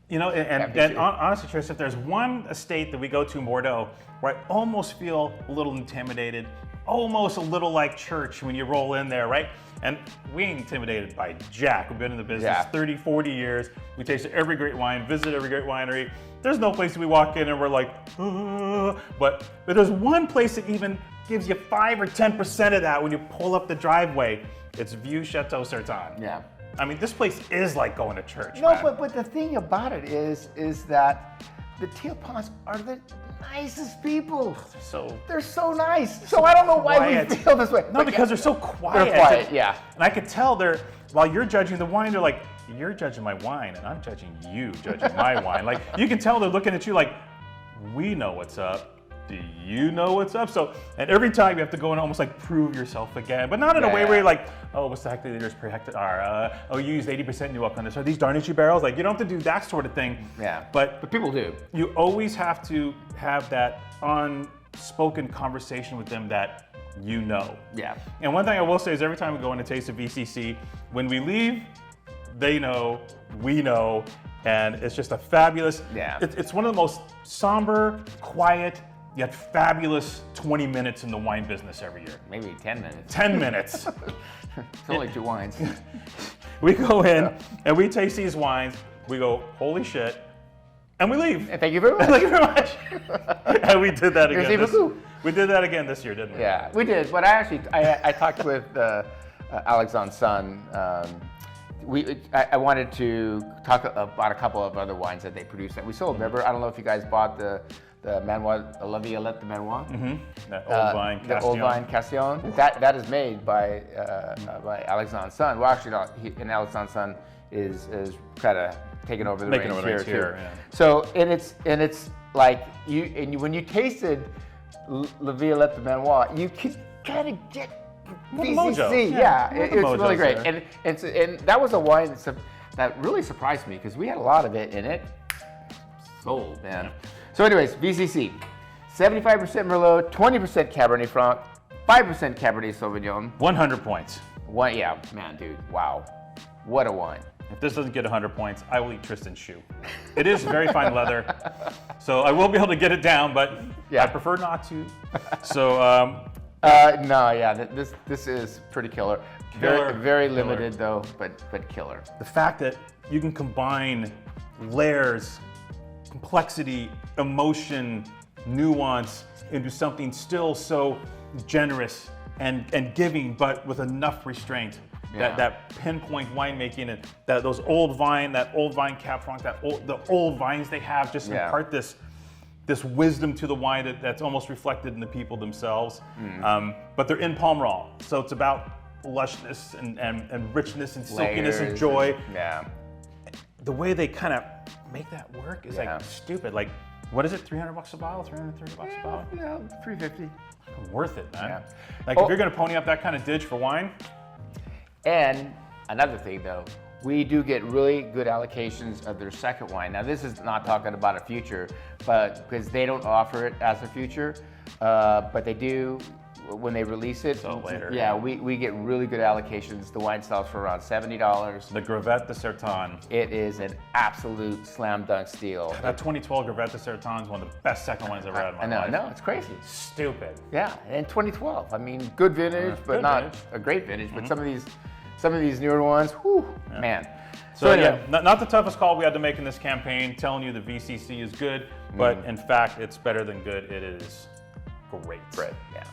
And honestly, Tristan, if there's one estate that we go to in Bordeaux where I almost feel a little intimidated, almost a little like church when you roll in there, right? And we ain't intimidated by jack. We've been in the business 30, 40 years. We tasted every great wine, visited every great winery. There's no place we walk in and we're like, but there's one place that even gives you 5 or 10% of that when you pull up the driveway. It's Vieux Chateau Certan. Yeah. I mean, this place is like going to church. No, man. but the thing about it is that the Teopons are the nicest people. They're so nice. So I don't know why we feel this way. No, because they're so quiet. They're quiet, yeah. And I could tell while you're judging the wine, they're like, you're judging my wine, and I'm judging you judging my wine. Like, you can tell they're looking at you like, we know what's up. Do you know what's up? So, and every time you have to go and almost like prove yourself again, but not in a way where you're like, oh, what's the hectoliters per hectare? Oh, you used 80% new oak on this. Are these Darnichi barrels? Like, you don't have to do that sort of thing. Yeah. But people do. You always have to have that unspoken conversation with them that you know. Yeah. And one thing I will say is every time we go in to taste a VCC, when we leave, they know, we know, and it's just a fabulous, it's one of the most somber, quiet, yet fabulous 20 minutes in the wine business every year. Maybe 10 minutes. 10 minutes. It's only 2 wines. We go in and we taste these wines, we go, holy shit, and we leave. Thank you very much. Thank you very much. And we did that again. We did that again this year, didn't we? Yeah, we did. But I talked with Alexandre's son. I wanted to talk about a couple of other wines that they produce that we sold. Remember, I don't know if you guys bought the Manoir, La Violette de Manoir. Mm-hmm. That old vine Castillon. The old vine Castillon. That is made by Alexandre's son. Well, actually, no. And Alexandre's son is kind of taking over the reins here too. Yeah. So and it's like when you tasted La Violette de Manoir, you could kind of get VCC. Yeah, it's really great. And that was a wine that really surprised me because we had a lot of it in it. Sold, man. Yeah. So anyways, VCC, 75% Merlot, 20% Cabernet Franc, 5% Cabernet Sauvignon. 100 points. Man, dude, wow. What a wine. If this doesn't get 100 points, I will eat Tristan's shoe. It is very fine leather, so I will be able to get it down, but I prefer not to. So, this is pretty killer. Very limited though, but killer. The fact that you can combine layers, complexity, emotion, nuance into something still so generous and giving, but with enough restraint. Yeah. That pinpoint winemaking and those old vine Cab Franc, the old vines they have just impart this wisdom to the wine that's almost reflected in the people themselves. But they're in Pomerol, so it's about lushness and richness and silkiness and joy. The way they kind of make that work is like stupid. Like, what is it? $300 a bottle? $330 a bottle? Yeah, $350. Worth it, man. Like if you're gonna pony up that kind of ditch for wine. And another thing though, we do get really good allocations of their second wine. Now this is not talking about a future, but because they don't offer it as a future, but they do when they release it. So later. Yeah, we get really good allocations. The wine sells for around $70. The Gravette de Certan. It is an absolute slam dunk steal. That 2012 Gravette de Certan is one of the best second wines I've ever had in my life. I know, it's crazy. Stupid. Yeah, and 2012. I mean, good vintage, but not a great vintage. But some of these newer ones, man. So anyway, not the toughest call we had to make in this campaign, telling you the VCC is good, but in fact, it's better than good. It is great. Yeah.